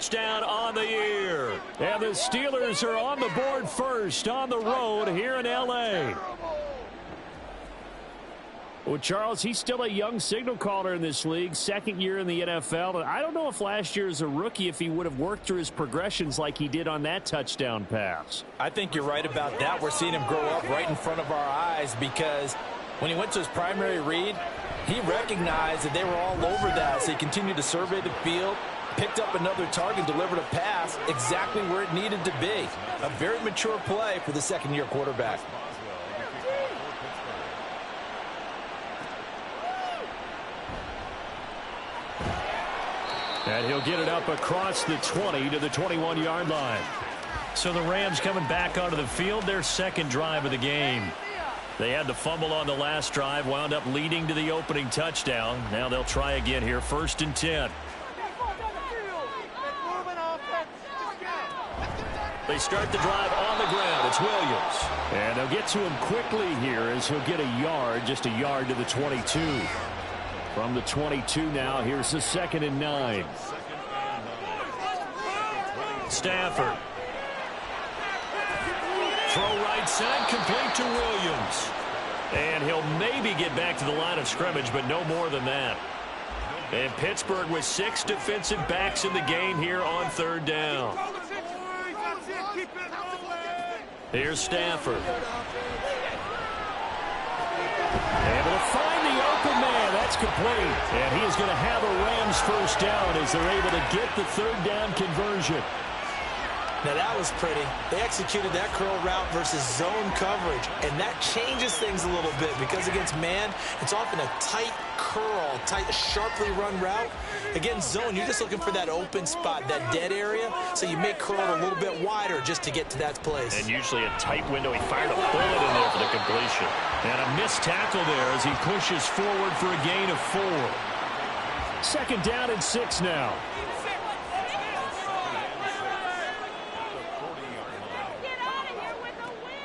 touchdown on the year. And the Steelers are on the board first on the road here in L.A. Well, Charles, he's still a young signal caller in this league, second year in the NFL. And I don't know if last year as a rookie if he would have worked through his progressions like he did on that touchdown pass. I think you're right about that. We're seeing him grow up right in front of our eyes because when he went to his primary read, he recognized that they were all over that. So he continued to survey the field, picked up another target, delivered a pass exactly where it needed to be. A very mature play for the second-year quarterback. And he'll get it up across the 20 to the 21-yard line. So the Rams coming back onto the field, their second drive of the game. They had the fumble on the last drive, wound up leading to the opening touchdown. Now they'll try again here, 1st and 10. They start the drive on the ground. It's Williams. And they'll get to him quickly here as he'll get a yard, just a yard to the 22. From the 22 now, here's the 2nd and 9. Stafford. Throw right side, complete to Williams. And he'll maybe get back to the line of scrimmage, but no more than that. And Pittsburgh with 6 defensive backs in the game here on 3rd down. Here's Stafford. Able to find the open man. That's complete. And he is going to have a Rams 1st down as they're able to get the 3rd down conversion. Now that was pretty. They executed that curl route versus zone coverage, and that changes things a little bit because against man, it's often a tight curl, sharply run route. Against zone, you're just looking for that open spot, that dead area, so you make curl a little bit wider just to get to that place. And usually a tight window. He fired a bullet in there for the completion. And a missed tackle there as he pushes forward for a gain of 4. 2nd down and 6 now.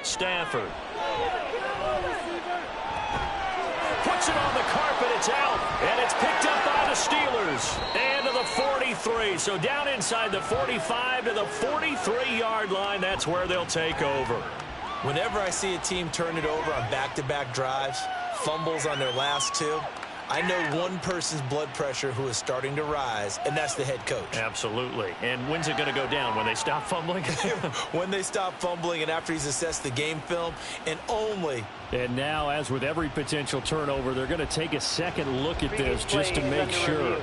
Stafford. Puts it on the carpet. It's out. And it's picked up by the Steelers. And to the 43. So down inside the 45 to the 43-yard line. That's where they'll take over. Whenever I see a team turn it over on back-to-back drives, fumbles on their last 2, I know one person's blood pressure who is starting to rise, and that's the head coach. Absolutely. And when's it going to go down? When they stop fumbling? When they stop fumbling and after he's assessed the game film, and only. And now, as with every potential turnover, they're going to take a second look at this just to make sure.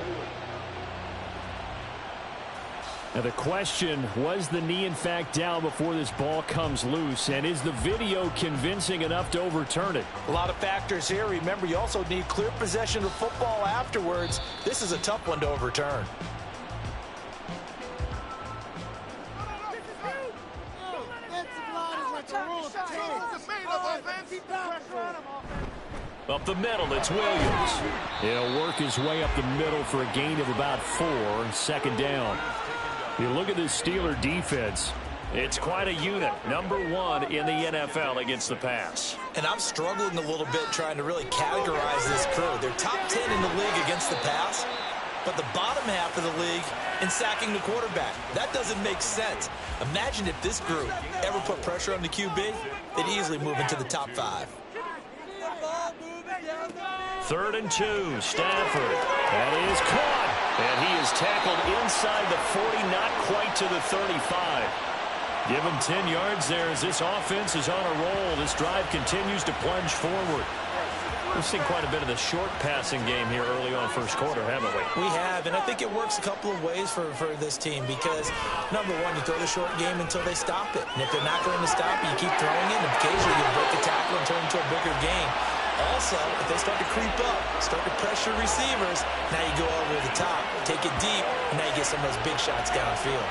Now the question, was the knee in fact down before this ball comes loose? And is the video convincing enough to overturn it? A lot of factors here. Remember, you also need clear possession of football afterwards. This is a tough one to overturn. Up the middle, it's Williams. He'll work his way up the middle for a gain of about 4, 2nd down. You look at this Steeler defense. It's quite a unit. Number 1 in the NFL against the pass. And I'm struggling a little bit trying to really categorize this crew. They're top 10 in the league against the pass, but the bottom half of the league in sacking the quarterback. That doesn't make sense. Imagine if this group ever put pressure on the QB, they'd easily move into the top 5. 3rd and 2, Stafford. That is caught. And he is tackled inside the 40, not quite to the 35. Give him 10 yards there as this offense is on a roll. This drive continues to plunge forward. We've seen quite a bit of the short passing game here early on first quarter, haven't we? We have, and I think it works a couple of ways for this team because, number 1, you throw the short game until they stop it. And if they're not going to stop it, you keep throwing it, and occasionally you break a tackle and turn it into a bigger game. Also, if they start to creep up, start to pressure receivers, now you go over the top, take it deep, and now you get some of those big shots downfield.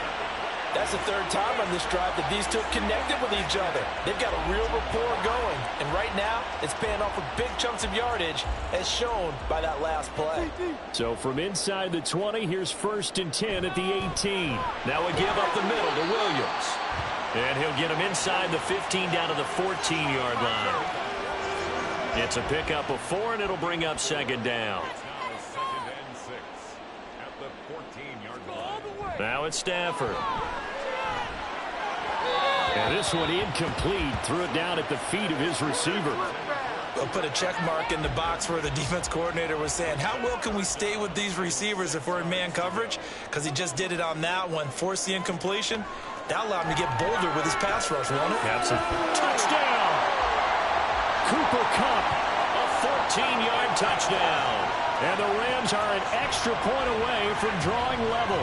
That's the 3rd time on this drive that these two have connected with each other. They've got a real rapport going, and right now, it's paying off with big chunks of yardage, as shown by that last play. So from inside the 20, here's 1st and 10 at the 18. Now a give up the middle to Williams. And he'll get him inside the 15 down to the 14-yard line. It's a pickup of 4, and it'll bring up 2nd down. Now it's Stafford. And this one incomplete. Threw it down at the feet of his receiver. We'll put a check mark in the box where the defense coordinator was saying, how well can we stay with these receivers if we're in man coverage? Because he just did it on that one. Forced the incompletion. That allowed him to get bolder with his pass rush, won't it? Absolutely. Touchdown! Cooper Kupp, a 14-yard touchdown. And the Rams are an extra point away from drawing level.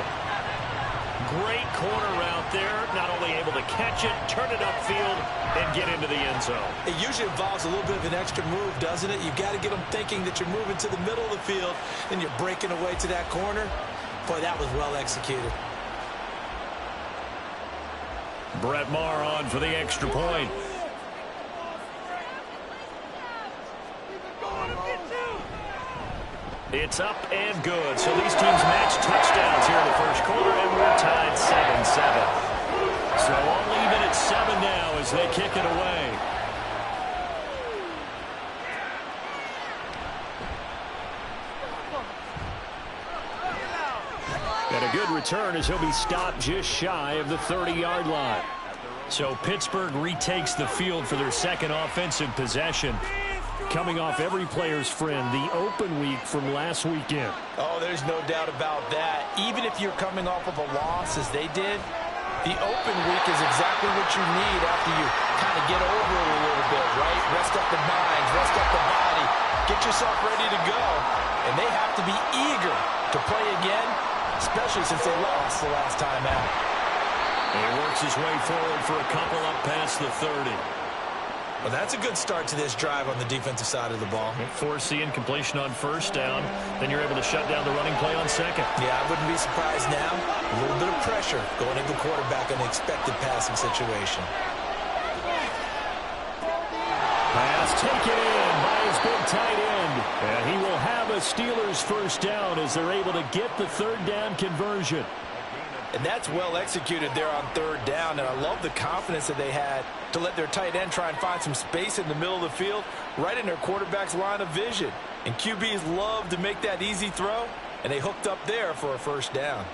Great corner route there. Not only able to catch it, turn it upfield, and get into the end zone. It usually involves a little bit of an extra move, doesn't it? You've got to get them thinking that you're moving to the middle of the field, and you're breaking away to that corner. Boy, that was well executed. Brett Maher on for the extra point. It's up and good. So these teams match touchdowns here in the first quarter, and we're tied 7-7. So all even at 7 now as they kick it away. And a good return as he'll be stopped just shy of the 30-yard line. So Pittsburgh retakes the field for their second offensive possession. Coming off every player's friend, the open week from last weekend. Oh, there's no doubt about that. Even if you're coming off of a loss as they did, the open week is exactly what you need after you kind of get over it a little bit, right? Rest up the mind, rest up the body, get yourself ready to go. And they have to be eager to play again, especially since they lost the last time out. And he works his way forward for a couple up past the 30. Well, that's a good start to this drive on the defensive side of the ball. Force the incompletion on first down. Then you're able to shut down the running play on second. Yeah, I wouldn't be surprised now. A little bit of pressure going into the quarterback in an expected passing situation. Pass taken in by his big tight end. And he will have a Steelers first down as they're able to get the third down conversion. And that's well executed there on third down. And I love the confidence that they had to let their tight end try and find some space in the middle of the field, right in their quarterback's line of vision. And QBs love to make that easy throw, and they hooked up there for a first down.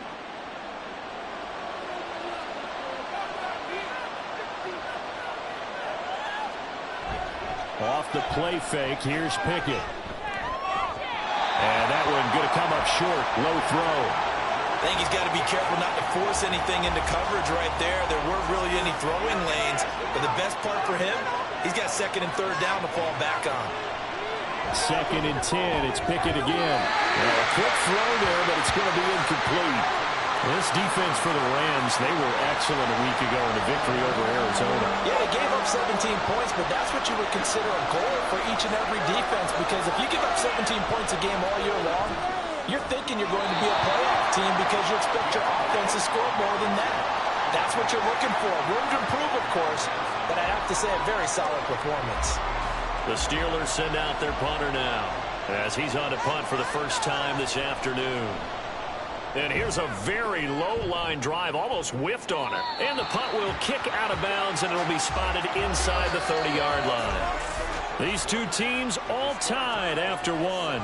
Off the play fake, here's Pickett. And that one going to come up short, low throw. I think he's got to be careful not to force anything into coverage right there. There weren't really any throwing lanes. But the best part for him, he's got second and third down to fall back on. Second and 10. It's Pickett again. Well, a quick throw there, but it's going to be incomplete. This defense for the Rams, they were excellent a week ago in a victory over Arizona. Yeah, they gave up 17 points, but that's what you would consider a goal for each and every defense. Because if you give up 17 points a game all year long, you're thinking you're going to be a playoff team because you expect your offense to score more than that. That's what you're looking for. Room to improve, of course, but I have to say a very solid performance. The Steelers send out their punter now as he's on to punt for the first time this afternoon. And here's a very low-line drive, almost whiffed on it. And the punt will kick out of bounds, and it'll be spotted inside the 30-yard line. These two teams all tied after one.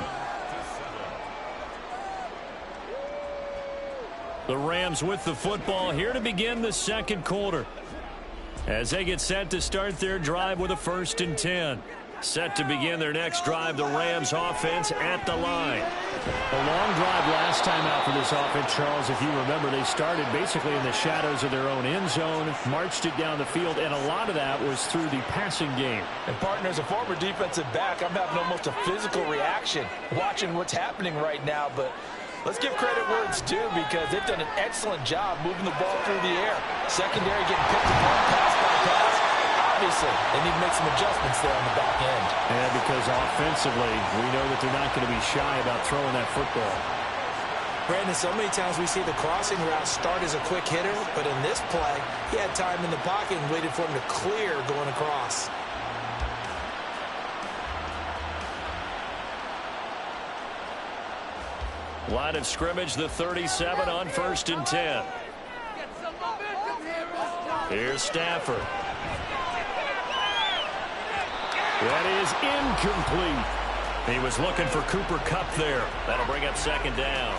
The Rams with the football here to begin the second quarter as they get set to start their drive with a 1st and 10. Set to begin their next drive, the Rams offense at the line. A long drive last time out for this offense, Charles. If you remember, they started basically in the shadows of their own end zone, marched it down the field, and a lot of that was through the passing game. And, partner, as a former defensive back, I'm having almost a physical reaction watching what's happening right now, but let's give credit where it's due because they've done an excellent job moving the ball through the air. Secondary getting picked apart pass by pass. Obviously, they need to make some adjustments there on the back end. And because offensively, we know that they're not going to be shy about throwing that football. Brandon, so many times we see the crossing route start as a quick hitter, but in this play, he had time in the pocket and waited for him to clear going across. Line of scrimmage, the 37 on 1st and 10. Here's Stafford. That is incomplete. He was looking for Cooper Kupp there. That'll bring up 2nd down.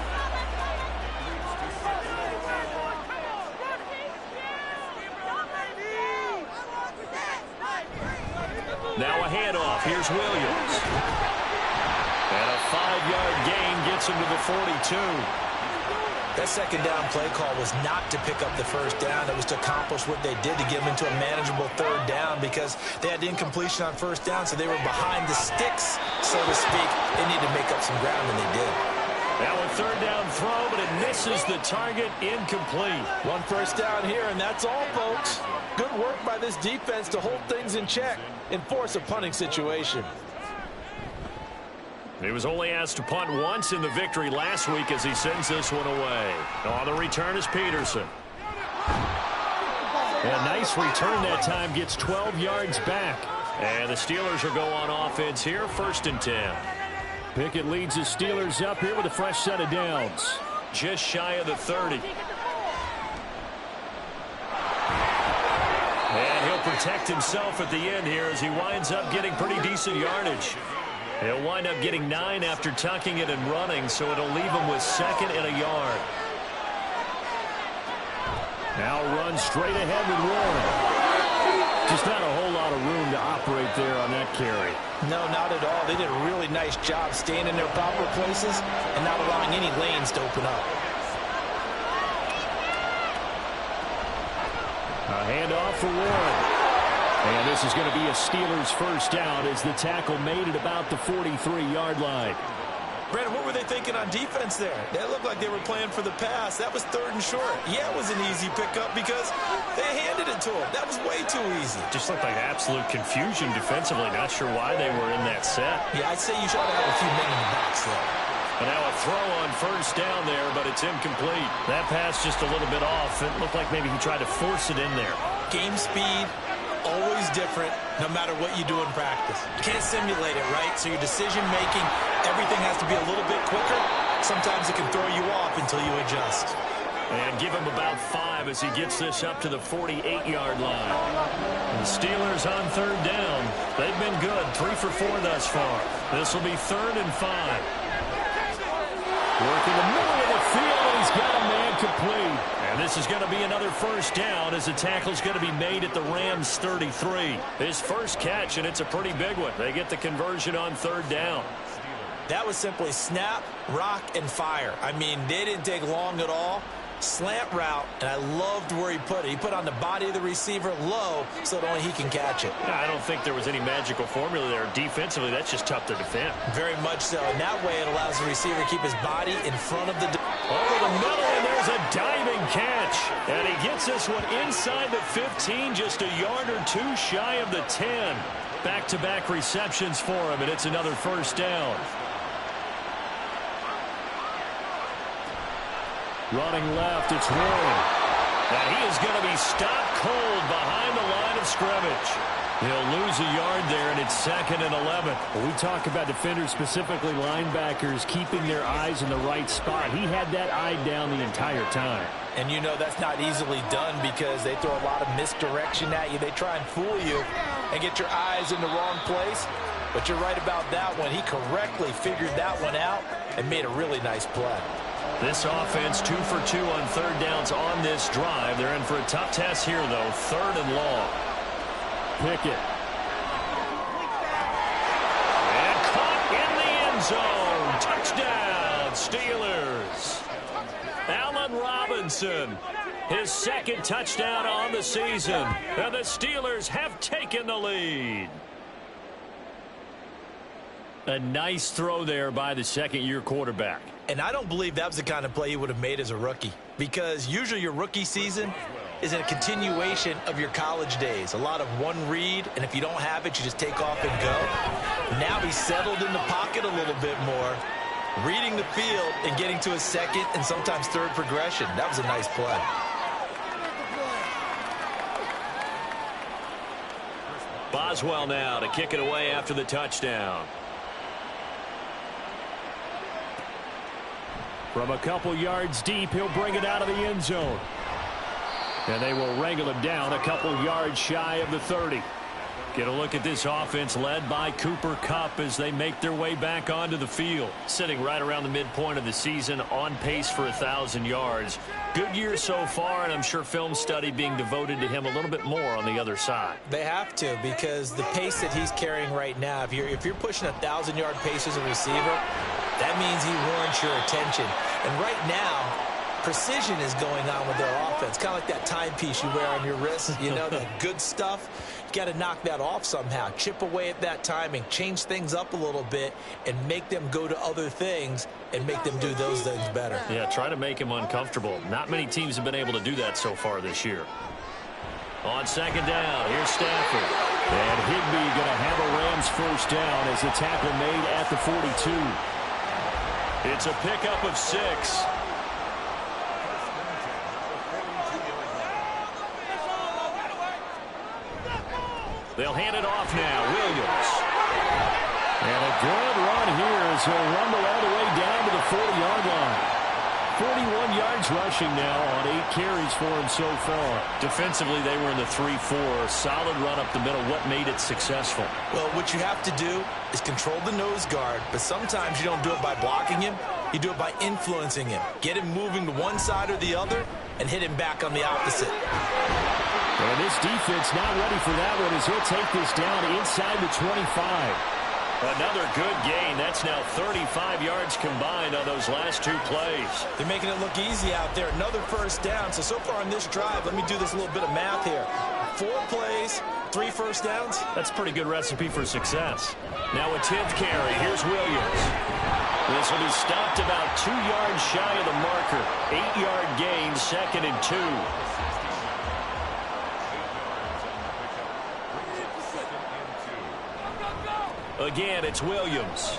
Now a handoff. Here's Williams. And a 5-yard gain gets him to the 42. That second down play call was not to pick up the first down. It was to accomplish what they did to get them into a manageable third down because they had incompletion on first down, so they were behind the sticks, so to speak. They needed to make up some ground, and they did. Now a third down throw, but it misses the target, incomplete. One first down here, and that's all, folks. Good work by this defense to hold things in check and force a punting situation. He was only asked to punt once in the victory last week as he sends this one away. On the return is Peterson. A nice return that time, gets 12 yards back. And the Steelers will go on offense here, 1st and 10. Pickett leads the Steelers up here with a fresh set of downs. Just shy of the 30. And he'll protect himself at the end here as he winds up getting pretty decent yardage. He'll wind up getting 9 after tucking it and running, so it'll leave him with 2nd and a yard. Now run straight ahead with Warren. Just not a whole lot of room to operate there on that carry. No, not at all. They did a really nice job staying in their proper places and not allowing any lanes to open up. A handoff for Warren. And this is going to be a Steelers first down as the tackle made it about the 43-yard line. Brandon, what were they thinking on defense there? They looked like they were playing for the pass. That was 3rd and short. Yeah, it was an easy pickup because they handed it to him. That was way too easy. Just looked like absolute confusion defensively. Not sure why they were in that set. Yeah, I'd say you should have a few men in the backs there. And now a throw on first down there, but it's incomplete. That pass just a little bit off. It looked like maybe he tried to force it in there. Game speed, always different, no matter what you do in practice. You can't simulate it, right? So your decision-making, everything has to be a little bit quicker. Sometimes it can throw you off until you adjust. And give him about 5 as he gets this up to the 48-yard line. The Steelers on 3rd down. They've been good, 3 for 4 thus far. This will be 3rd and 5. Working the middle of the field, and he's got a man complete. And this is going to be another first down as the tackle's going to be made at the Rams' 33. His first catch, and it's a pretty big one. They get the conversion on 3rd down. That was simply snap, rock, and fire. I mean, they didn't take long at all. Slant route, and I loved where he put it. He put on the body of the receiver low so that only he can catch it. I don't think there was any magical formula there. Defensively, that's just tough to defend. Very much so. And that way it allows the receiver to keep his body in front of the... Over the middle, and there's a diving catch. And he gets this one inside the 15, just a yard or 2 shy of the 10. Back-to-back receptions for him, and it's another first down. Running left, it's Warren. And he is going to be stopped cold behind the line of scrimmage. He'll lose a yard there, and it's 2nd and 11. When we talk about defenders, specifically linebackers, keeping their eyes in the right spot, he had that eye down the entire time. And you know that's not easily done because they throw a lot of misdirection at you. They try and fool you and get your eyes in the wrong place. But you're right about that one. He correctly figured that one out and made a really nice play. This offense 2 for 2 on 3rd downs on this drive. They're in for a tough test here, though. 3rd and long. Pickett. And caught in the end zone. Touchdown, Steelers. Allen Robinson, his 2nd touchdown on the season. And the Steelers have taken the lead. A nice throw there by the 2nd-year quarterback. And I don't believe that was the kind of play he would have made as a rookie, because usually your rookie season is a continuation of your college days. A lot of one read, and if you don't have it, you just take off and go. Now he's settled in the pocket a little bit more, reading the field and getting to a 2nd and sometimes 3rd progression. That was a nice play. Boswell now to kick it away after the touchdown. From a couple yards deep, he'll bring it out of the end zone. And they will wrangle him down a couple yards shy of the 30. Get a look at this offense led by Cooper Kupp as they make their way back onto the field. Sitting right around the midpoint of the season, on pace for 1,000 yards. Good year so far, and I'm sure film study being devoted to him a little bit more on the other side. They have to, because the pace that he's carrying right now, if you're pushing 1,000-yard pace as a receiver, that means he warrants your attention. And right now, precision is going on with their offense. Kind of like that timepiece you wear on your wrist, you know, that good stuff. You got to knock that off somehow. Chip away at that timing, change things up a little bit, and make them go to other things and make them do those things better. Yeah, try to make him uncomfortable. Not many teams have been able to do that so far this year. On second down, here's Stafford. And Higbee going to have a Rams first down as the tackle made at the 42. It's a pickup of 6. They'll hand it off now. Williams. And a good run here as he'll rumble all the way down to the 40-yard line. 41 yards rushing now on 8 carries for him so far. Defensively, they were in the 3-4. Solid run up the middle. What made it successful? Well, what you have to do is control the nose guard, but sometimes you don't do it by blocking him. You do it by influencing him. Get him moving to one side or the other and hit him back on the opposite. And this defense not ready for that one as he'll take this down inside the 25. Another good gain. That's now 35 yards combined on those last 2 plays. They're making it look easy out there. Another first down. So far on this drive, let me do this little bit of math here. 4 plays, 3 first downs. That's a pretty good recipe for success. Now a 10th carry. Here's Williams. This will be stopped about 2 yards shy of the marker. 8-yard gain, 2nd and 2. Again, it's Williams.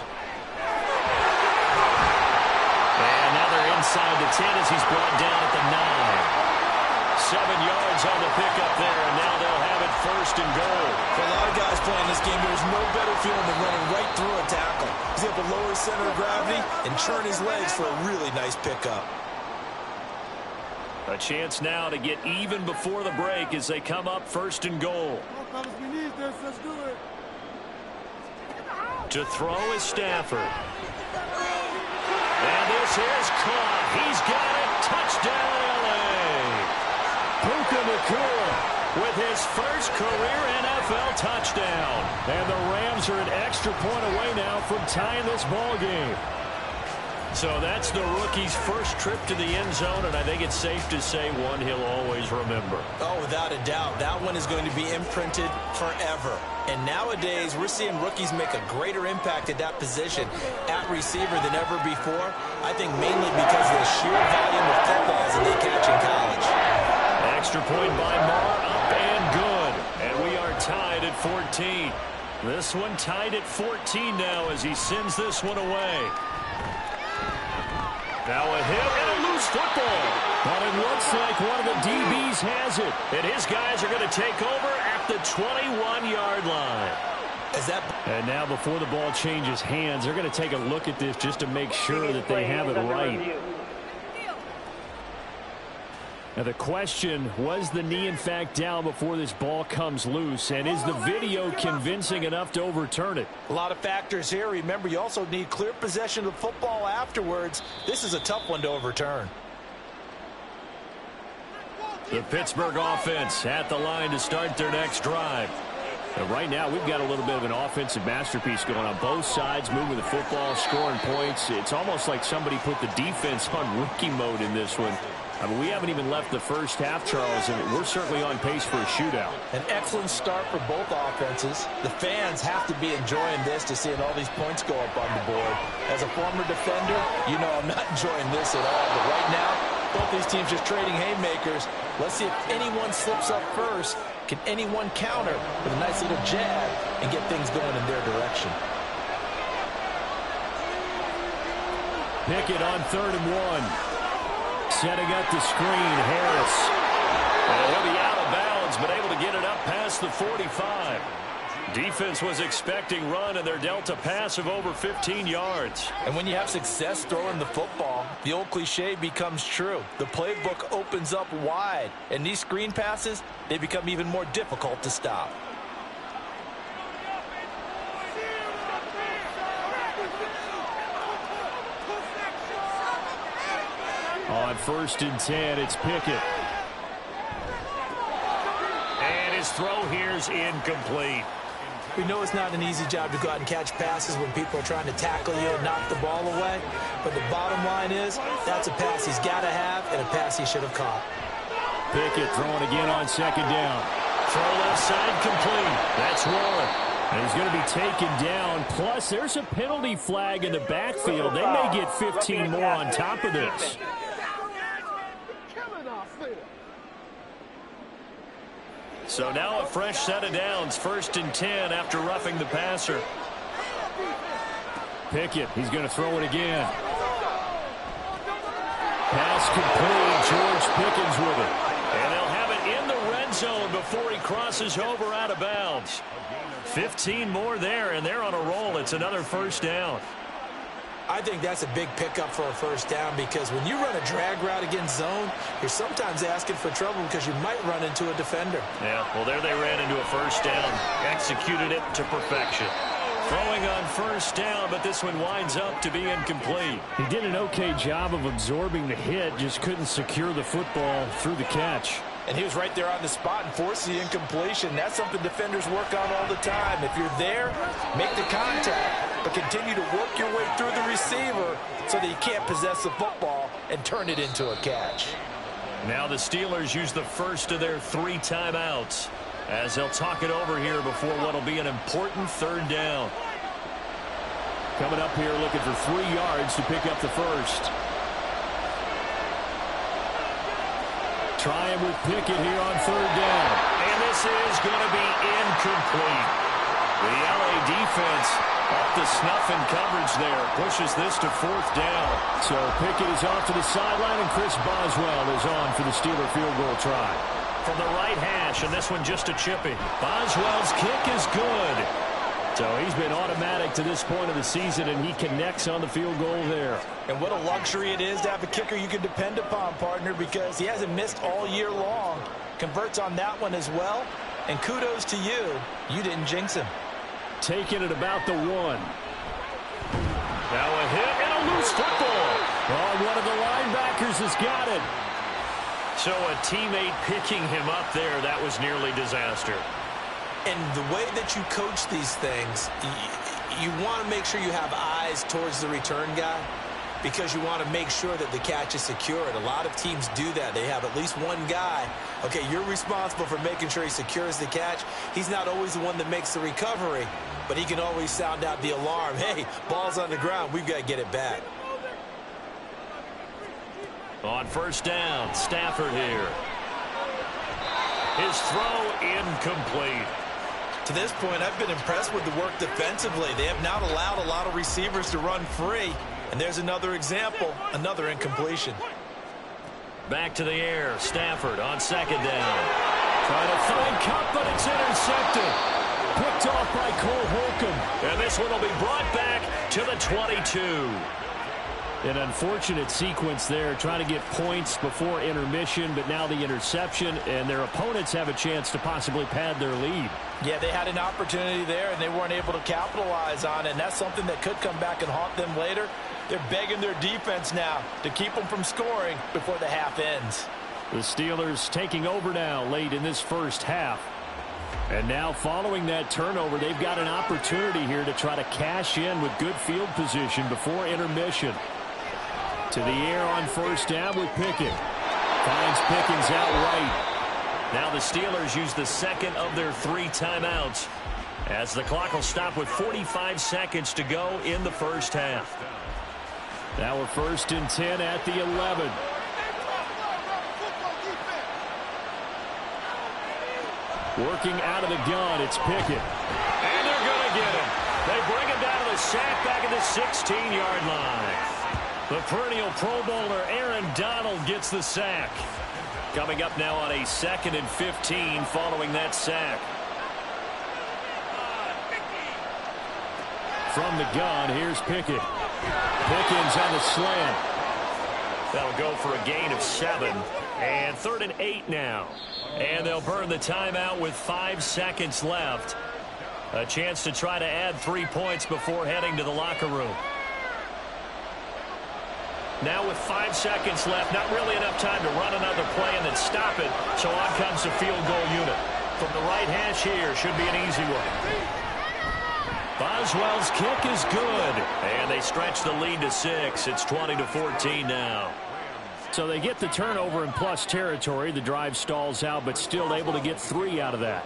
And now they're inside the 10 as he's brought down at the 9. 7 yards on the pickup there, and now they'll have it 1st and goal. For a lot of guys playing this game, there's no better feeling than running right through a tackle. He's able to lower his center of gravity and churn his legs for a really nice pickup. A chance now to get even before the break as they come up 1st and goal. We need this. Let's do it. To throw is Stafford. And this is caught. He's got it. Touchdown, L.A. Puka Nacua with his first career NFL touchdown. And the Rams are an extra point away now from tying this ball game. So that's the rookie's first trip to the end zone, and I think it's safe to say one he'll always remember. Oh, without a doubt. That one is going to be imprinted forever. And nowadays, we're seeing rookies make a greater impact at that position at receiver than ever before. I think mainly because of the sheer volume of footballs that they catch in college. Extra point by Marr, up and good. And we are tied at 14. This one tied at 14 now as he sends this one away. Now a hit and a loose football. But it looks like one of the DBs has it. And his guys are going to take over at the 21-yard line. And now before the ball changes hands, they're going to take a look at this just to make sure that they have it right. Now the question, was the knee in fact down before this ball comes loose? And is the video convincing enough to overturn it? A lot of factors here. Remember, you also need clear possession of football afterwards. This is a tough one to overturn. The Pittsburgh offense at the line to start their next drive. And right now, we've got a little bit of an offensive masterpiece going on both sides, moving the football, scoring points. It's almost like somebody put the defense on rookie mode in this one. I mean, we haven't even left the first half, Charles, and we're certainly on pace for a shootout. An excellent start for both offenses. The fans have to be enjoying this to seeing all these points go up on the board. As a former defender, you know I'm not enjoying this at all. But right now, both these teams just trading haymakers. Let's see if anyone slips up first. Can anyone counter with a nice little jab and get things going in their direction? Pickett on 3rd and 1. Setting up the screen, Harris. And he'll be out of bounds, but able to get it up past the 45. Defense was expecting run, and they're dealt a pass of over 15 yards. And when you have success throwing the football, the old cliche becomes true. The playbook opens up wide, and these screen passes, they become even more difficult to stop. On 1st and 10, it's Pickett. And his throw here's incomplete. We know it's not an easy job to go out and catch passes when people are trying to tackle you and knock the ball away. But the bottom line is that's a pass he's got to have and a pass he should have caught. Pickett throwing again on 2nd down. Throw left side complete. That's Warren. And he's going to be taken down. Plus, there's a penalty flag in the backfield. They may get 15 more on top of this. So now a fresh set of downs. 1st and 10 after roughing the passer. Pickett, he's going to throw it again. Pass complete. George Pickens with it. And they'll have it in the red zone before he crosses over out of bounds. 15 more there, and they're on a roll. It's another 1st down. I think that's a big pickup for a 1st down because when you run a drag route against zone, you're sometimes asking for trouble because you might run into a defender. Yeah, well, there they ran into a 1st down. Executed it to perfection. Throwing on 1st down, but this one winds up to be incomplete. He did an okay job of absorbing the hit, just couldn't secure the football through the catch. And he was right there on the spot and forced the incompletion. That's something defenders work on all the time. If you're there, make the contact, but continue to work your way through the receiver so that you can't possess the football and turn it into a catch. Now the Steelers use the 1st of their 3 timeouts as they'll talk it over here before what will be an important 3rd down. Coming up here looking for 3 yards to pick up the 1st. Trying with Pickett here on 3rd down. And this is going to be incomplete. The LA defense up to snuff in coverage there. Pushes this to 4th down. So Pickett is off to the sideline, and Chris Boswell is on for the Steeler field goal try. From the right hash, and this one just a chipping. Boswell's kick is good. So he's been automatic to this point of the season, and he connects on the field goal there. And what a luxury it is to have a kicker you can depend upon, partner, because he hasn't missed all year long. Converts on that one as well. And kudos to you. You didn't jinx him. Taking it about the 1. Now a hit and a loose football. Oh, one of the linebackers has got it. So a teammate picking him up there, that was nearly disaster. And the way that you coach these things, you want to make sure you have eyes towards the return guy because you want to make sure that the catch is secured. A lot of teams do that. They have at least one guy. Okay, you're responsible for making sure he secures the catch. He's not always the one that makes the recovery, but he can always sound out the alarm. Hey, ball's on the ground. We've got to get it back. On 1st down, Stafford here. His throw incomplete. To this point, I've been impressed with the work defensively. They have not allowed a lot of receivers to run free. And there's another example, another incompletion. Back to the air, Stafford on 2nd down. Trying to find Cup, but it's intercepted. Picked off by Cole Holcomb. And this one will be brought back to the 22. An unfortunate sequence there, trying to get points before intermission, but now the interception, and their opponents have a chance to possibly pad their lead. Yeah, they had an opportunity there, and they weren't able to capitalize on it, and that's something that could come back and haunt them later. They're begging their defense now to keep them from scoring before the half ends. The Steelers taking over now late in this 1st half. And now following that turnover, they've got an opportunity here to try to cash in with good field position before intermission. To the air on 1st down with Pickett. Finds Pickens out right. Now the Steelers use the 2nd of their 3 timeouts as the clock will stop with 45 seconds to go in the 1st half. Now we're 1st and 10 at the 11. Working out of the gun, it's Pickett. And they're going to get him. They bring him down to the sack back at the 16-yard line. The perennial Pro Bowler Aaron Donald gets the sack. Coming up now on a 2nd and 15 following that sack. From the gun, here's Pickett. Pickens on the slant. That'll go for a gain of 7. And 3rd and 8 now. And they'll burn the timeout with 5 seconds left. A chance to try to add 3 points before heading to the locker room. Now with 5 seconds left, not really enough time to run another play and then stop it. So on comes the field goal unit. From the right hash here, should be an easy one. Boswell's kick is good. And they stretch the lead to 6. It's 20-14 now. So they get the turnover in plus territory. The drive stalls out, but still able to get 3 out of that.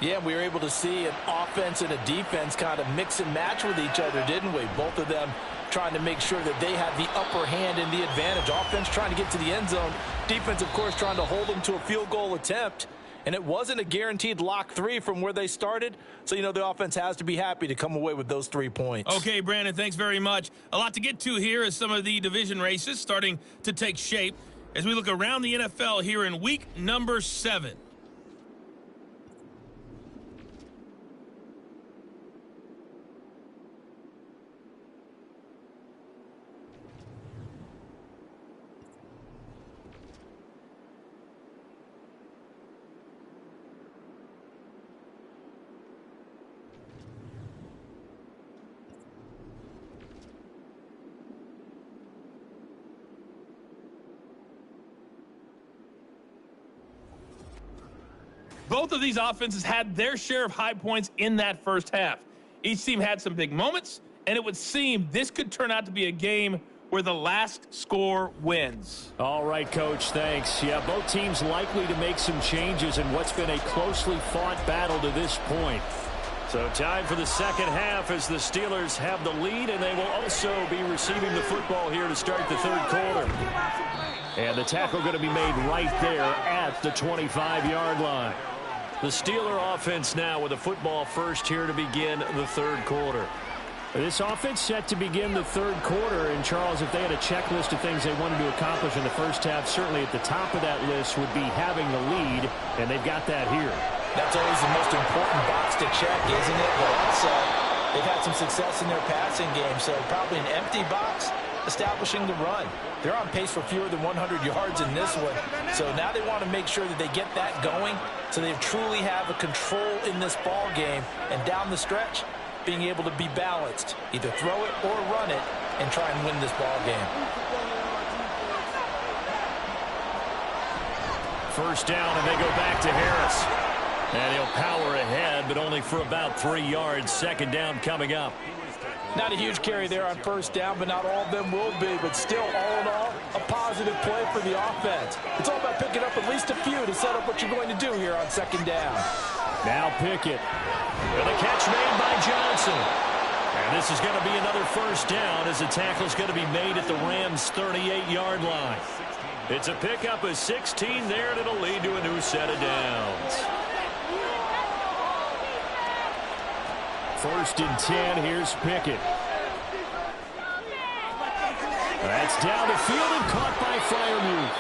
Yeah, we were able to see an offense and a defense kind of mix and match with each other, didn't we? Both of them trying to make sure that they had the upper hand and the advantage. Offense trying to get to the end zone. Defense, of course, trying to hold them to a field goal attempt. And it wasn't a guaranteed lock 3 from where they started. So, you know, the offense has to be happy to come away with those 3 points. Okay, Brandon, thanks very much. A lot to get to here as some of the division races starting to take shape as we look around the NFL here in week number 7. Both of these offenses had their share of high points in that first half. Each team had some big moments, and it would seem this could turn out to be a game where the last score wins. All right, Coach, thanks. Yeah, both teams likely to make some changes in what's been a closely fought battle to this point. So time for the second half as the Steelers have the lead, and they will also be receiving the football here to start the third quarter. And the tackle going to be made right there at the 25-yard line. The Steeler offense now with the football first here to begin the third quarter. This offense set to begin the third quarter. And, Charles, if they had a checklist of things they wanted to accomplish in the first half, certainly at the top of that list would be having the lead, and they've got that here. That's always the most important box to check, isn't it? But also, they've had some success in their passing game, so probably an empty box establishing the run. They're on pace for fewer than 100 yards in this one, so now they want to make sure that they get that going so they truly have a control in this ball game, and down the stretch, being able to be balanced, either throw it or run it, and try and win this ball game. First down, and they go back to Harris. And he'll power ahead, but only for about 3 yards. Second down coming up. Not a huge carry there on first down, but not all of them will be. But still, all in all, a positive play for the offense. It's all about picking up at least a few to set up what you're going to do here on second down. Now Pickett. With a catch made by Johnson. And this is going to be another first down as the tackle's going to be made at the Rams' 38-yard line. It's a pickup of 16 there, and it'll lead to a new set of downs. First and 10, here's Pickett. That's down the field and caught by Freiermuth.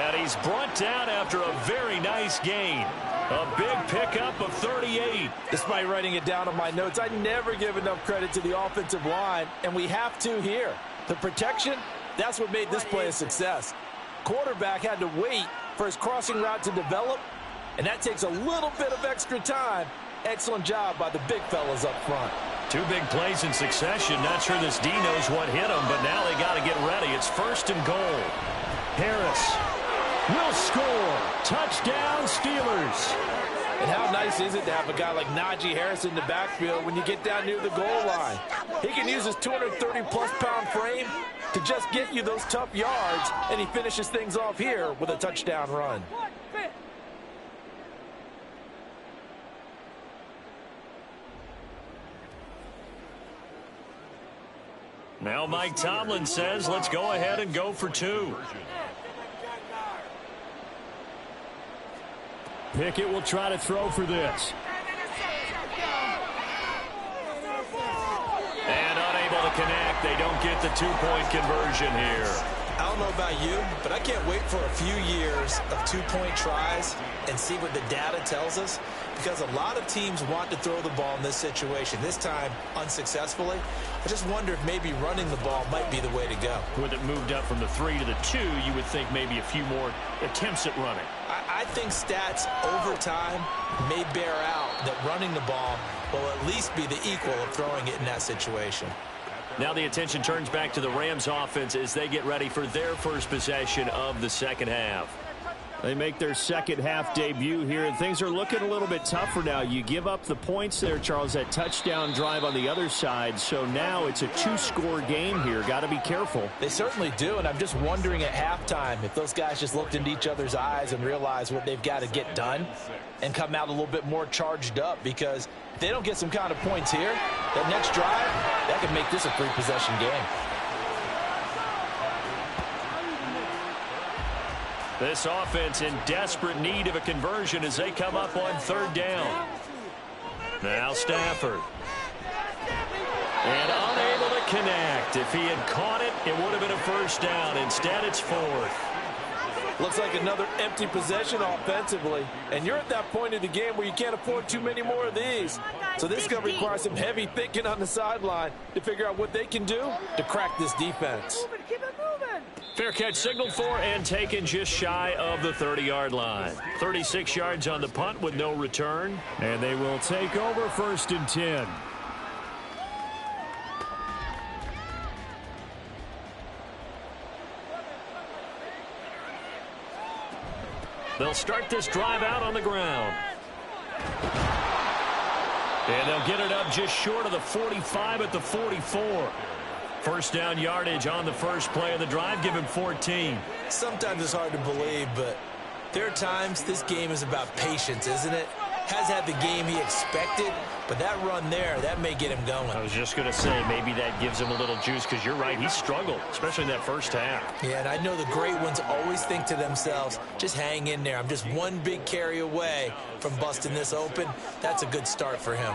And he's brought down after a very nice gain. A big pickup of 38. Despite writing it down on my notes, I never give enough credit to the offensive line, and we have to here. The protection, that's what made this play a success. Quarterback had to wait for his crossing route to develop, and that takes a little bit of extra time. Excellent job by the big fellas up front. 2 big plays in succession. Not sure this D knows what hit him, but now they got to get ready. It's first and goal. Harris will score. Touchdown, Steelers. And how nice is it to have a guy like Najee Harris in the backfield when you get down near the goal line? He can use his 230-plus pound frame to just get you those tough yards, and he finishes things off here with a touchdown run. Now Mike Tomlin says, let's go ahead and go for 2. Pickett will try to throw for this. And unable to connect. They don't get the 2-point conversion here. I don't know about you, but I can't wait for a few years of 2-point tries and see what the data tells us, because a lot of teams want to throw the ball in this situation, this time unsuccessfully. I just wonder if maybe running the ball might be the way to go. With it moved up from the 3 to the 2, you would think maybe a few more attempts at running. I think stats over time may bear out that running the ball will at least be the equal of throwing it in that situation. Now the attention turns back to the Rams offense as they get ready for their first possession of the second half. They make their second half debut here, and things are looking a little bit tougher now. You give up the points there, Charles, that touchdown drive on the other side. So now it's a two-score game here. Got to be careful. They certainly do, and I'm just wondering at halftime if those guys just looked into each other's eyes and realized what they've got to get done and come out a little bit more charged up, because if they don't get some kind of points here, that next drive, that could make this a three-possession game. This offense in desperate need of a conversion as they come up on third down. Now Stafford. And unable to connect. If he had caught it, it would have been a first down. Instead, it's fourth. Looks like another empty possession offensively. And you're at that point in the game where you can't afford too many more of these. So this is going to require some heavy thinking on the sideline to figure out what they can do to crack this defense. Keep it moving. Fair catch signaled for and taken just shy of the 30-yard line. 36 yards on the punt with no return. And they will take over first and 10. They'll start this drive out on the ground. And they'll get it up just short of the 45 at the 44. First down yardage on the first play of the drive. Give him 14. Sometimes it's hard to believe, but there are times this game is about patience, isn't it? Has had the game he expected, but that run there, that may get him going. I was just going to say, maybe that gives him a little juice, because you're right, he struggled, especially in that first half. Yeah, and I know the great ones always think to themselves, just hang in there. I'm just one big carry away from busting this open. That's a good start for him.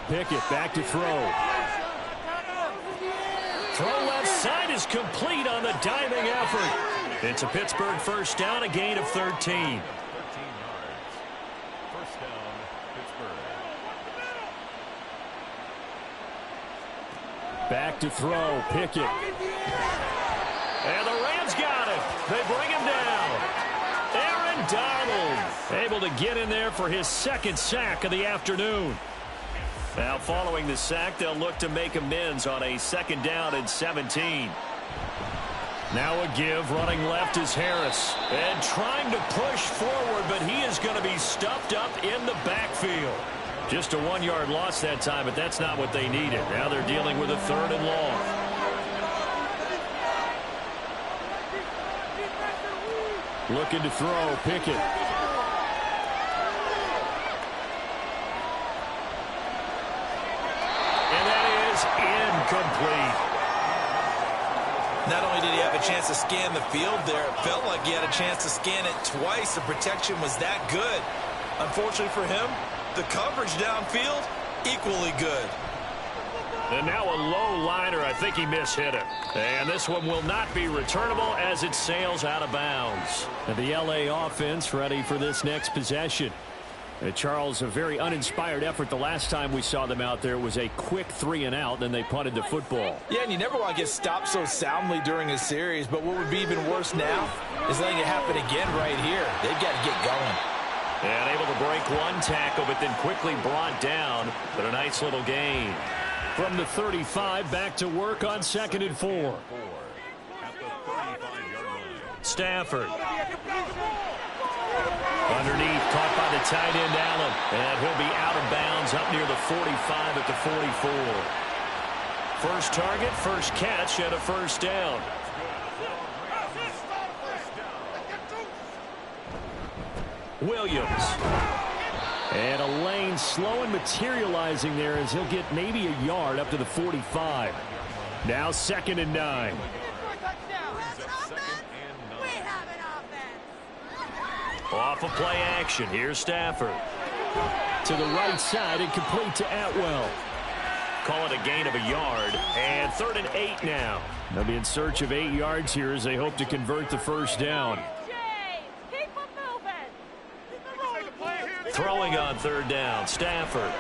Pickett back to throw. Throw left side is complete on the diving effort. It's a Pittsburgh first down, a gain of 13. Back to throw, Pickett. And the Rams got it. They bring him down. Aaron Donald able to get in there for his second sack of the afternoon. Now following the sack, they'll look to make amends on a second down and 17. Now a give, running left is Harris. And trying to push forward, but he is going to be stuffed up in the backfield. Just a 1-yard loss that time, but that's not what they needed. Now they're dealing with a third and long. Looking to throw, Pickett. And that is incomplete. Not only did he have a chance to scan the field there, it felt like he had a chance to scan it twice. The protection was that good. Unfortunately for him, the coverage downfield, equally good. And now a low liner. I think he mishit it. And this one will not be returnable as it sails out of bounds. And the LA offense ready for this next possession. Charles, a very uninspired effort. The last time we saw them out there was a quick 3-and-out, then they punted the football. Yeah, and you never want to get stopped so soundly during a series, but what would be even worse now is letting it happen again right here. They've got to get going. And able to break one tackle, but then quickly brought down. But a nice little gain. From the 35, back to work on 2nd and 4. Stafford. Underneath, caught by the tight end, Allen. And he'll be out of bounds up near the 45 at the 44. First target, first catch, and a first down. Williams. And a lane slow and materializing there as he'll get maybe a yard up to the 45. Now 2nd and 9. Off of play action. Here's Stafford. To the right side and complete to Atwell. Call it a gain of a yard. And 3rd and 8 now. They'll be in search of 8 yards here as they hope to convert the first down. Throwing on 3rd down, Stafford.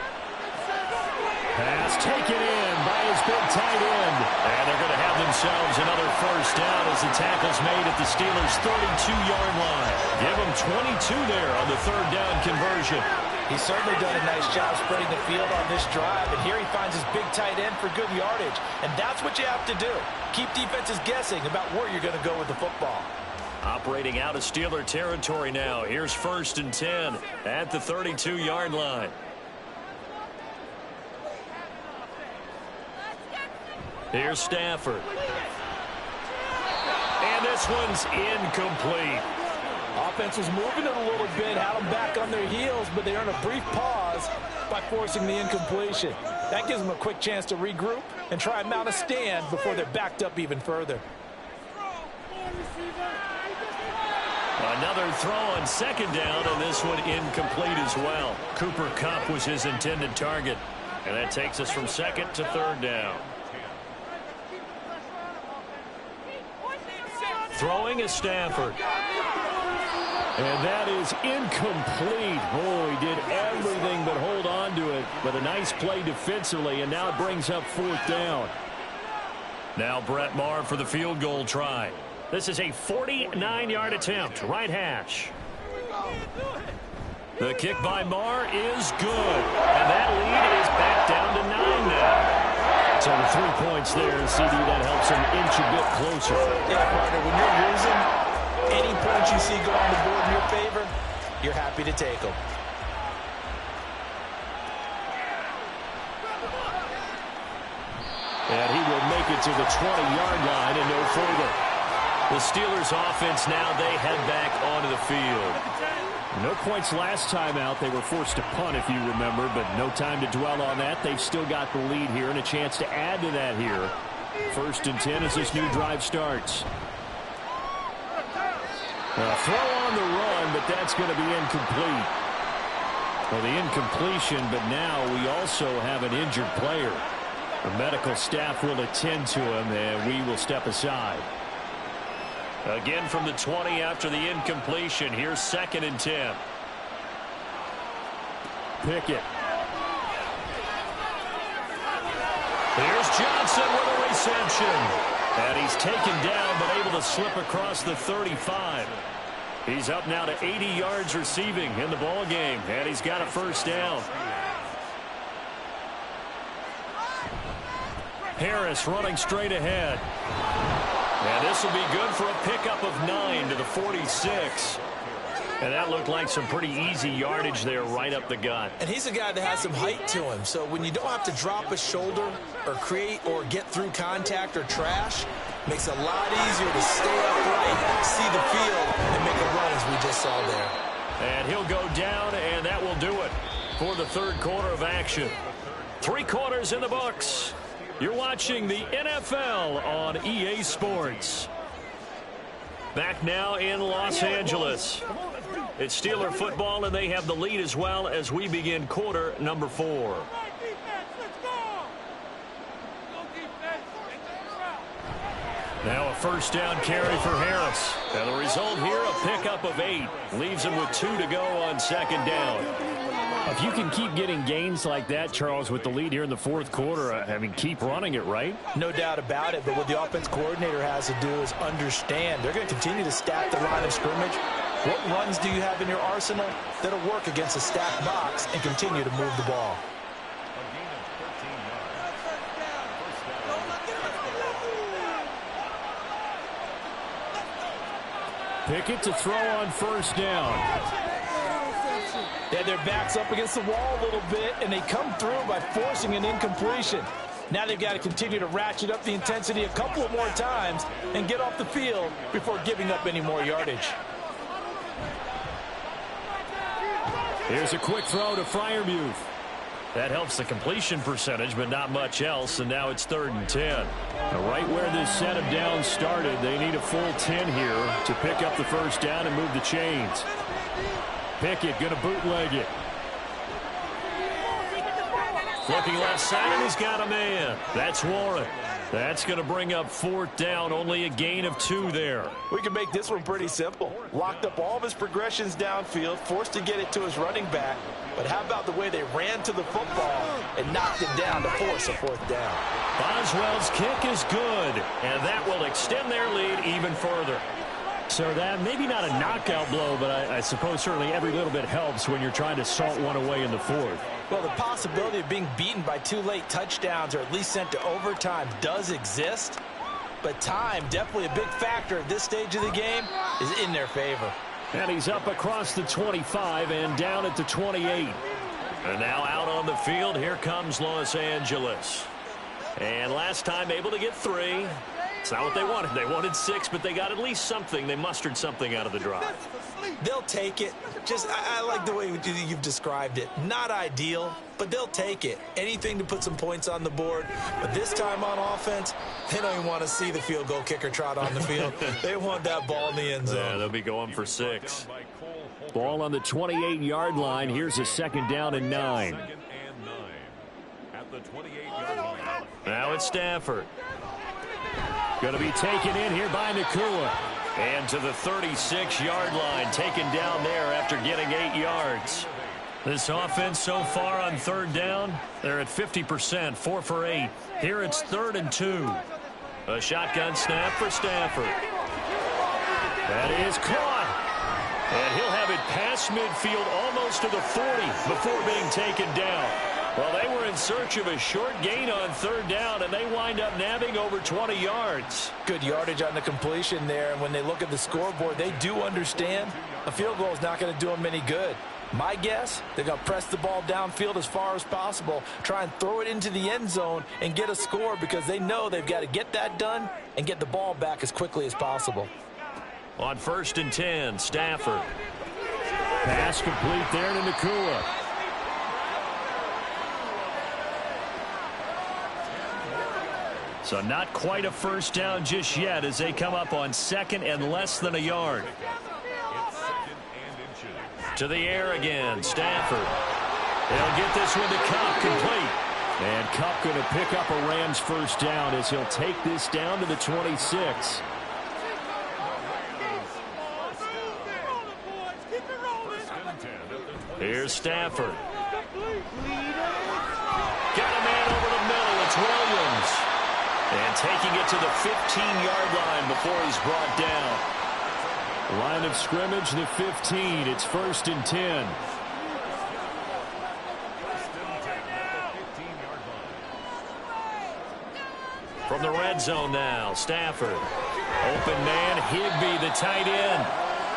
Pass taken in by his big tight end. And they're going to have themselves another first down as the tackle's made at the Steelers' 32-yard line. Give them 22 there on the 3rd down conversion. He's certainly done a nice job spreading the field on this drive, and here he finds his big tight end for good yardage. And that's what you have to do. Keep defenses guessing about where you're going to go with the football. Operating out of Steeler territory now. Here's 1st and 10 at the 32-yard line. Here's Stafford. And this one's incomplete. Offense was moving it a little bit, had them back on their heels, but they earned a brief pause by forcing the incompletion. That gives them a quick chance to regroup and try and mount a stand before they're backed up even further. Another throw on 2nd down, and this one incomplete as well. Cooper Kupp was his intended target, and that takes us from 2nd to 3rd down. Throwing is Stafford. And that is incomplete. Oh, he did everything but hold on to it. But a nice play defensively, and now it brings up 4th down. Now Brett Maher for the field goal try. This is a 49-yard attempt, right hash. The kick by Maher is good. And that lead is back down to 9 now. So the 3 points there, CD, that helps him inch a bit closer. Yeah, partner, when you're losing, any points you see go on the board in your favor, you're happy to take them. And he will make it to the 20-yard line and no further. The Steelers offense now, they head back onto the field. No points last time out. They were forced to punt, if you remember, but no time to dwell on that. They've still got the lead here and a chance to add to that here. 1st and 10 as this new drive starts. A throw on the run, but that's going to be incomplete. Well, the incompletion, but now we also have an injured player. The medical staff will attend to him, and we will step aside. Again from the 20 after the incompletion. Here's 2nd and 10. Pickett. Here's Johnson with a reception. And he's taken down but able to slip across the 35. He's up now to 80 yards receiving in the ball game. And he's got a 1st down. Harris running straight ahead. And this will be good for a pickup of 9 to the 46. And that looked like some pretty easy yardage there right up the gut. And he's a guy that has some height to him. So when you don't have to drop a shoulder or create or get through contact or trash, makes it a lot easier to stay upright, see the field, and make a run as we just saw there. And he'll go down, and that will do it for the 3rd quarter of action. 3 quarters in the books. You're watching the NFL on EA Sports. Back now in Los Angeles. It's Steeler football, and they have the lead as well as we begin quarter number 4. Now a 1st down carry for Harris. And the result here, a pickup of 8. Leaves him with 2 to go on 2nd down. If you can keep getting gains like that, Charles, with the lead here in the 4th quarter, I mean, keep running it, right? No doubt about it, but what the offense coordinator has to do is understand. They're going to continue to stack the line of scrimmage. What runs do you have in your arsenal that'll work against a stacked box and continue to move the ball? Pickett to throw on 1st down. They had their backs up against the wall a little bit, and they come through by forcing an incompletion. Now they've got to continue to ratchet up the intensity a couple of more times and get off the field before giving up any more yardage. Here's a quick throw to Freiermuth. That helps the completion percentage, but not much else, and now it's 3rd and 10. Now right where this set of downs started, they need a full 10 here to pick up the 1st down and move the chains. Pickett going to bootleg it. Looking left side, and he's got a man. That's Warren. That's going to bring up 4th down. Only a gain of 2 there. We can make this one pretty simple. Locked up all of his progressions downfield, forced to get it to his running back. But how about the way they ran to the football and knocked it down to force a 4th down? Boswell's kick is good, and that will extend their lead even further. So that maybe not a knockout blow, but I suppose certainly every little bit helps when you're trying to salt one away in the fourth. Well, the possibility of being beaten by 2 late touchdowns or at least sent to overtime does exist. But time, definitely a big factor at this stage of the game, is in their favor. And he's up across the 25 and down at the 28. And now out on the field, here comes Los Angeles. And last time able to get 3. It's not what they wanted. They wanted 6, but they got at least something. They mustered something out of the drive. They'll take it. I like the way you've described it. Not ideal, but they'll take it. Anything to put some points on the board. But this time on offense, they don't even want to see the field goal kicker trot on the field. They want that ball in the end zone. Yeah, they'll be going for 6. Ball on the 28-yard line. Here's a 2nd down and 9. Now it's Stafford. Going to be taken in here by Nakua. And to the 36-yard line, taken down there after getting 8 yards. This offense so far on 3rd down, they're at 50%, 4 for 8. Here it's 3rd and 2. A shotgun snap for Stafford. That is caught. And he'll have it past midfield almost to the 40 before being taken down. Well, they were in search of a short gain on 3rd down, and they wind up nabbing over 20 yards. Good yardage on the completion there, and when they look at the scoreboard, they do understand a field goal is not going to do them any good. My guess, they're going to press the ball downfield as far as possible, try and throw it into the end zone and get a score because they know they've got to get that done and get the ball back as quickly as possible. On 1st and 10, Stafford. Pass complete there to Nakua. So not quite a 1st down just yet as they come up on 2nd and less than a yard. To the air again, Stafford. They'll get this one to Cup, complete. And Cup going to pick up a Rams 1st down as he'll take this down to the 26. Here's Stafford. Got a man over the middle. It's Williams. And taking it to the 15-yard line before he's brought down. Line of scrimmage, the 15. It's 1st and 10. From the red zone now, Stafford. Open man, Higbee, the tight end.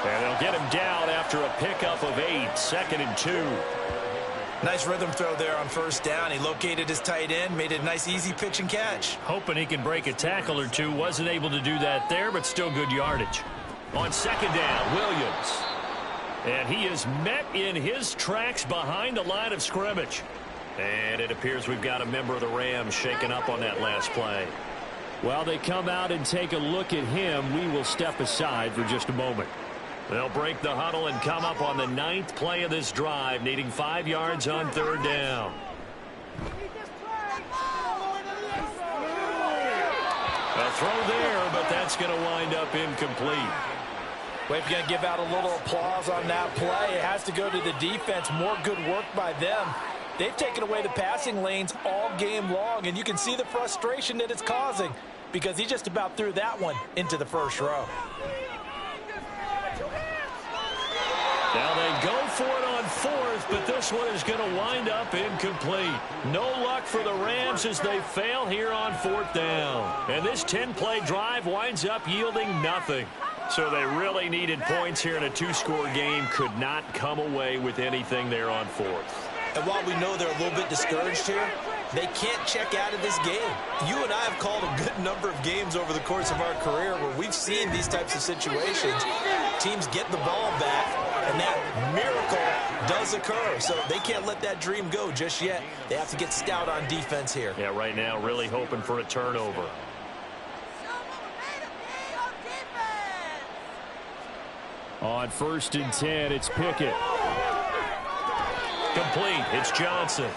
And they'll get him down after a pickup of 8, 2nd and 2. Nice rhythm throw there on 1st down. He located his tight end, made it a nice easy pitch and catch. Hoping he can break a tackle or two. Wasn't able to do that there, but still good yardage. On 2nd down, Williams. And he is met in his tracks behind the line of scrimmage. And it appears we've got a member of the Rams shaken up on that last play. While they come out and take a look at him, we will step aside for just a moment. They'll break the huddle and come up on the 9th play of this drive, needing 5 yards on 3rd down. A throw there, but that's going to wind up incomplete. Well, if you're going to give out a little applause on that play, it has to go to the defense. More good work by them. They've taken away the passing lanes all game long, and you can see the frustration that it's causing because he just about threw that one into the 1st row. Now they go for it on 4th, but this one is going to wind up incomplete. No luck for the Rams as they fail here on 4th down. And this 10-play drive winds up yielding nothing. So they really needed points here in a 2-score game. Could not come away with anything there on 4th. And while we know they're a little bit discouraged here, they can't check out of this game. You and I have called a good number of games over the course of our career where we've seen these types of situations. Teams get the ball back, and that miracle does occur. So they can't let that dream go just yet. They have to get stout on defense here. Yeah, right now really hoping for a turnover. On 1st and 10, it's Pickett. Complete. It's Johnson.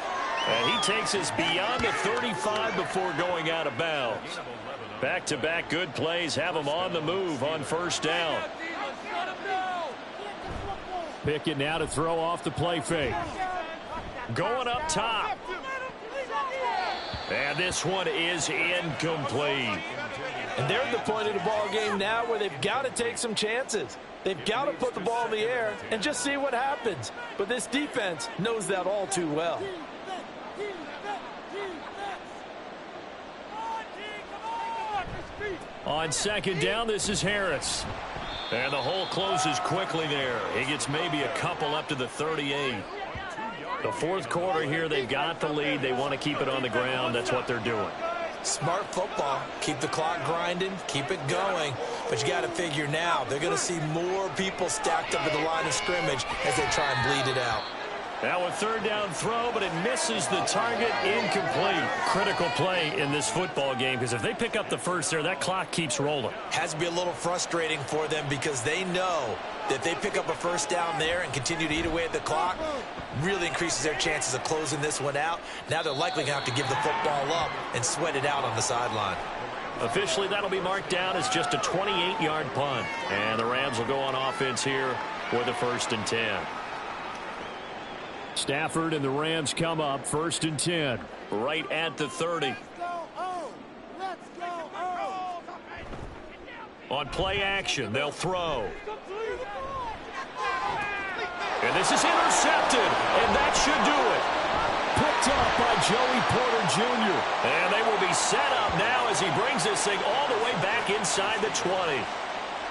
And he takes us beyond the 35 before going out of bounds. Back-to-back good plays have him on the move on 1st down. Pickett now to throw off the play fake. Going up top. And this one is incomplete. And they're at the point of the ball game now where they've got to take some chances. They've got to put the ball in the air and just see what happens. But this defense knows that all too well. On second down, this is Harris. And the hole closes quickly there. He gets maybe a couple up to the 38. The fourth quarter here, they've got the lead. They want to keep it on the ground. That's what they're doing. Smart football. Keep the clock grinding. Keep it going. But you got to figure now, they're going to see more people stacked up at the line of scrimmage as they try and bleed it out. Now a third down throw, but it misses the target, incomplete. Critical play in this football game, because if they pick up the first there, that clock keeps rolling. Has to be a little frustrating for them because they know that if they pick up a first down there and continue to eat away at the clock, really increases their chances of closing this one out. Now they're likely going to have to give the football up and sweat it out on the sideline. Officially, that'll be marked down as just a 28-yard punt. And the Rams will go on offense here with a 1st and 10. Stafford and the Rams come up 1st and 10. Right at the 30. On play action, they'll throw. And this is intercepted, and that should do it. Picked up by Joey Porter Jr. And they will be set up now as he brings this thing all the way back inside the 20.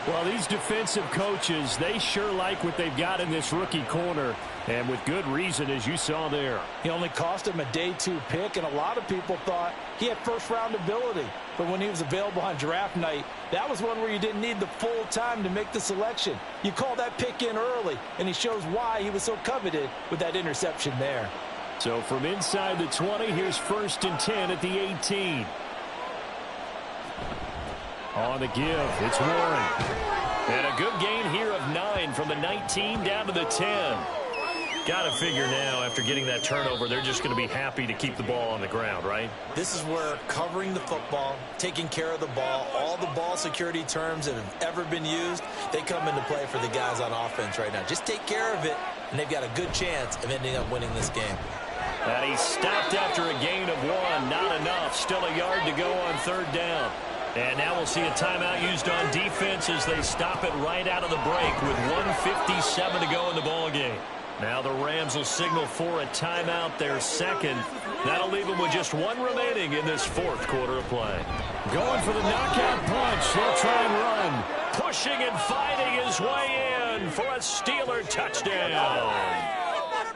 Well, these defensive coaches, they sure like what they've got in this rookie corner, and with good reason, as you saw there. He only cost him a day 2 pick, and a lot of people thought he had first-round ability. But when he was available on draft night, that was one where you didn't need the full time to make the selection. You call that pick in early, and he shows why he was so coveted with that interception there. So from inside the 20, here's 1st and 10 at the 18. On the give, it's Warren. And a good gain here of 9 from the 19 down to the 10. Got to figure now, after getting that turnover, they're just going to be happy to keep the ball on the ground, right? This is where covering the football, taking care of the ball, all the ball security terms that have ever been used, they come into play for the guys on offense right now. Just take care of it, and they've got a good chance of ending up winning this game. And he stopped after a gain of 1. Not enough. Still a yard to go on 3rd down. And now we'll see a timeout used on defense as they stop it right out of the break with 1:57 to go in the ball game. Now the Rams will signal for a timeout, their second. That'll leave them with just 1 remaining in this 4th quarter of play. Going for the knockout punch. They'll try and run. Pushing and fighting his way in for a Steeler touchdown.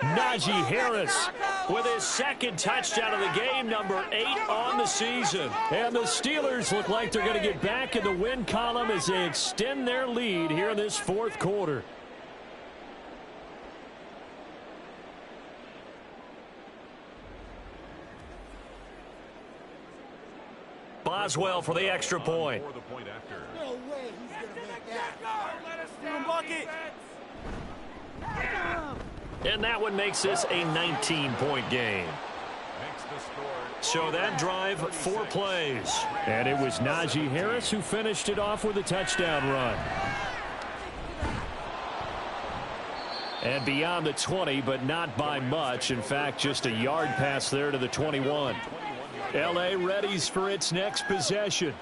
Najee Harris with his 2nd touchdown of the game, number 8 on the season. And the Steelers look like they're going to get back in the win column as they extend their lead here in this 4th quarter. Boswell for the extra point. No way he's going to make that. And that one makes this a 19-point game. So that drive, 4 plays. And it was Najee Harris who finished it off with a touchdown run. And beyond the 20, but not by much. In fact, just a yard pass there to the 21. L.A. readies for its next possession.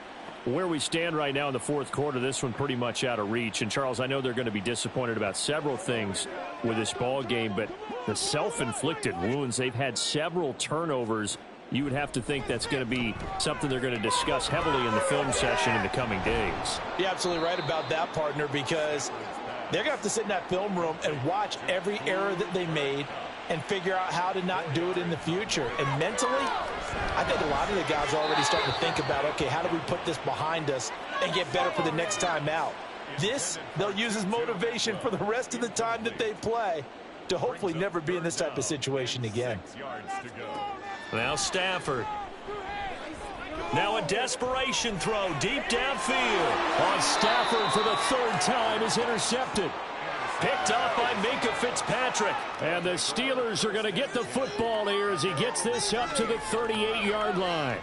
Where we stand right now in the 4th quarter, this one pretty much out of reach. And, Charles, I know they're going to be disappointed about several things with this ball game, but the self-inflicted wounds, they've had several turnovers. You would have to think that's going to be something they're going to discuss heavily in the film session in the coming days. You're absolutely right about that, partner, because they're going to have to sit in that film room and watch every error that they made and figure out how to not do it in the future. And mentally, I think a lot of the guys are already starting to think about, okay, how do we put this behind us and get better for the next time out? This, they'll use as motivation for the rest of the time that they play to hopefully never be in this type of situation again. Now Stafford. Now a desperation throw deep downfield. On Stafford for the 3rd time is intercepted. Picked up by Minkah Fitzpatrick. And the Steelers are going to get the football here as he gets this up to the 38-yard line.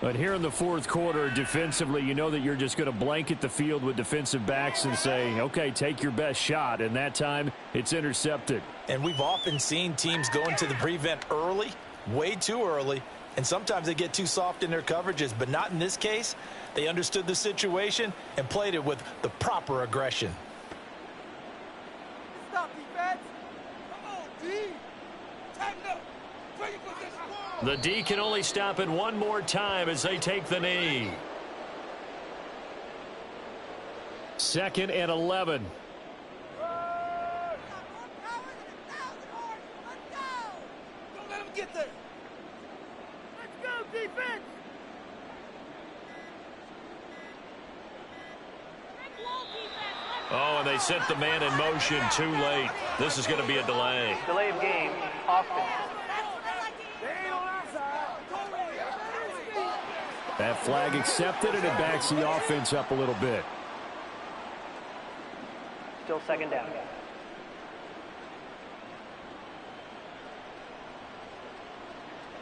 But here in the 4th quarter, defensively, you know that you're just going to blanket the field with defensive backs and say, okay, take your best shot. And that time, it's intercepted. And we've often seen teams go into the prevent early, way too early, And sometimes they get too soft in their coverages, but not in this case. They understood the situation and played it with the proper aggression. Stop, defense. Come on, D. Tighten up. Where you put this ball? The D can only stop it one more time as they take the knee. 2nd and 11. Don't let him get there. Let's go, defense. Oh, and they set the man in motion too late. This is going to be a delay. Delay of game, offense. That flag accepted, and it backs the offense up a little bit. Still 2nd down.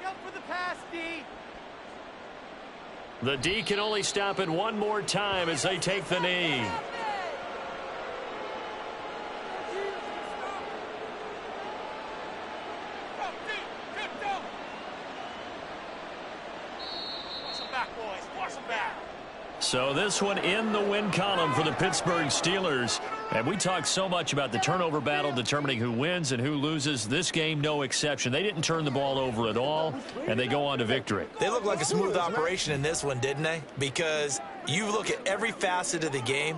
Go for the pass, D. The D can only stop it one more time as they take the knee. So this one in the win column for the Pittsburgh Steelers. And we talked so much about the turnover battle determining who wins and who loses. This game, no exception. They didn't turn the ball over at all, and they go on to victory. They look like a smooth operation in this one, didn't they? Because you look at every facet of the game,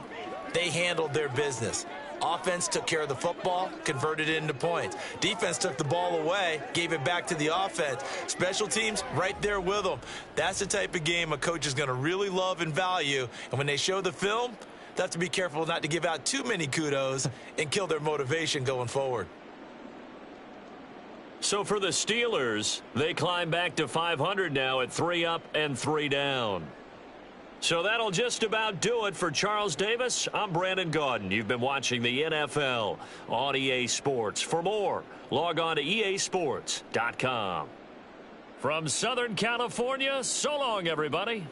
they handled their business. Offense took care of the football, converted it into points. Defense took the ball away, gave it back to the offense. Special teams, right there with them. That's the type of game a coach is going to really love and value. And when they show the film, they have to be careful not to give out too many kudos and kill their motivation going forward. So for the Steelers, they climb back to 500 now at 3 up and 3 down. So that'll just about do it for Charles Davis. I'm Brandon Gaudin. You've been watching the NFL on EA Sports. For more, log on to easports.com. From Southern California, so long, everybody.